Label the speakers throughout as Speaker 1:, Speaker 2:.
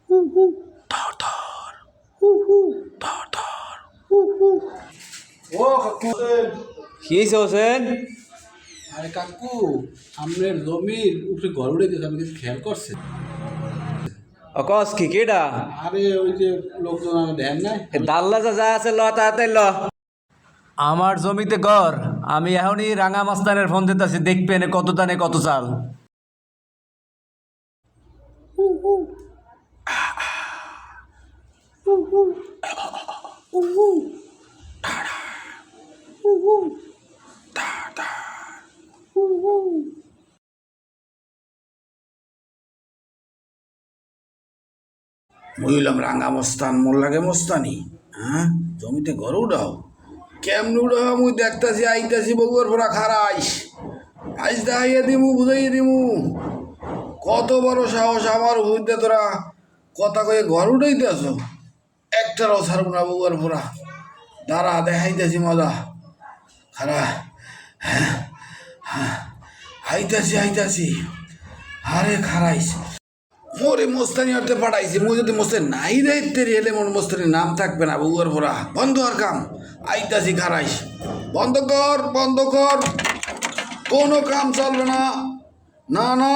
Speaker 1: ধর ধর ধর ধর।
Speaker 2: ও কাকু,
Speaker 1: কি হয়েছে হোসেন?
Speaker 2: আরে কাকু, আপনার জমির উপরে ঘর উড়াইতেছে, আপনি কিছু খেয়াল করছেন?
Speaker 1: কস কি কেডা?
Speaker 2: আরে ওই যে লোকজন আমার ধ্যান নাই।
Speaker 1: দাল্লা যা আছে ল তাড়াতাড়ি ল। আমার জমিতে ঘর, আমি এখনই রাঙা মাস্তানের ফোন দিতেছি, দেখবেন কত দানে কত চাল।
Speaker 3: মহিলাম রাঙা মস্তান মোর লাগে মস্তানি। হ্যাঁ, জমিতে ঘর উঠাও কেমন উঠাও? মুই দেখতাছি আইতাছি বগুয়ার ভরা খারাইস আইস দেখাইয়া দিমু বুঝাইয়া দিমু। কত বড় সাহস আমার হইতে তোরা কথা কয়ে ঘর উঠাইতেছ? একটারও ছাড়ব না বগুয়ার ভরা। দাঁড়া দেখাইতেছি মজা খারা। হ্যাঁ হ্যাঁ, আইতাছি আরে খারাইস মোরে মোস্তানি হতে পাঠাইছি। মুই যদি মোস্তানি নাই দায়িত্বে এলে মোর মোস্তানির নাম থাকবে না বউয়ার ভরা। বন্ধ আর কাম, আইতাছি খারাইস। বন্ধ কর কোনো কাম চলবে না। না না,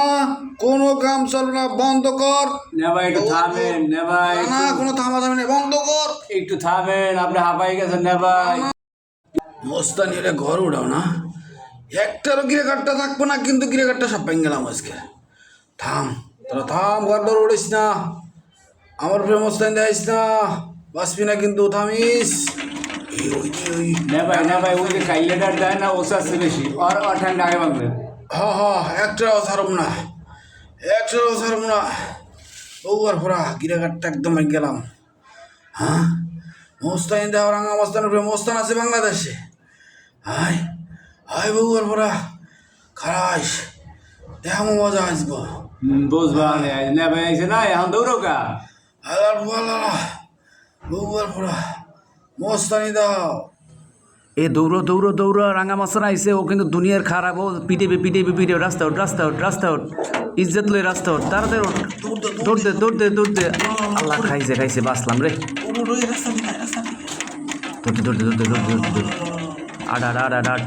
Speaker 3: কোনো কাম চলবে না, বন্ধ কর।
Speaker 1: নেভাই একটু থামেন, নেভাই
Speaker 3: না কোনো থামাথামি নেই, বন্ধ কর।
Speaker 1: একটু থামেন, আপনি হাঁপাই গেছেন নেভাই।
Speaker 3: মোস্তানি হলে ঘর উঠাও না, একটারও গিরেকাটটা থাকবো না, কিন্তু গিরেকাটটা সব ভেঙে গেলাম আজকে। থাম তোরা থাম, ঘর দর উড়িস না, আমার প্রেম মোস্তানি দেখাইস না, বাঁচবি না কিন্তু, থামিস।
Speaker 1: নেভাই ওই যে কাইলেটার দেয় না, ওসা আছে বেশি, আর ঠান্ডা আগে ভাঙবে।
Speaker 3: একটাও ছাড়ব না, ও আর ভরা গিরাঘাটটা একদম ভেঙে গেলাম। হ্যাঁ, মোস্তানি দেওয়া রাঙা মোস্তানের প্রেম মোস্তান আছে বাংলাদেশে। হাই বউ আর ভরা খারাইস, দেখামো মজা আসবো।
Speaker 1: বুঝবা নেভাই আইছে না, এখন দৌড়ো কা।
Speaker 3: আর বলা বউ আর ভরা মোস্তানি দাও।
Speaker 1: এ দৌড়ো, রাঙা মাস্তান আইছে, ও কিন্তু দুনিয়ার খারাপ, ও পিটিবে, রাস্তা উঠ, ইজ্জত লই রাস্তা উঠ, তাড়াতাড়ি দৌড়তে। আল্লাহ খাইছে বাঁচলাম রে। দৌড়তে আট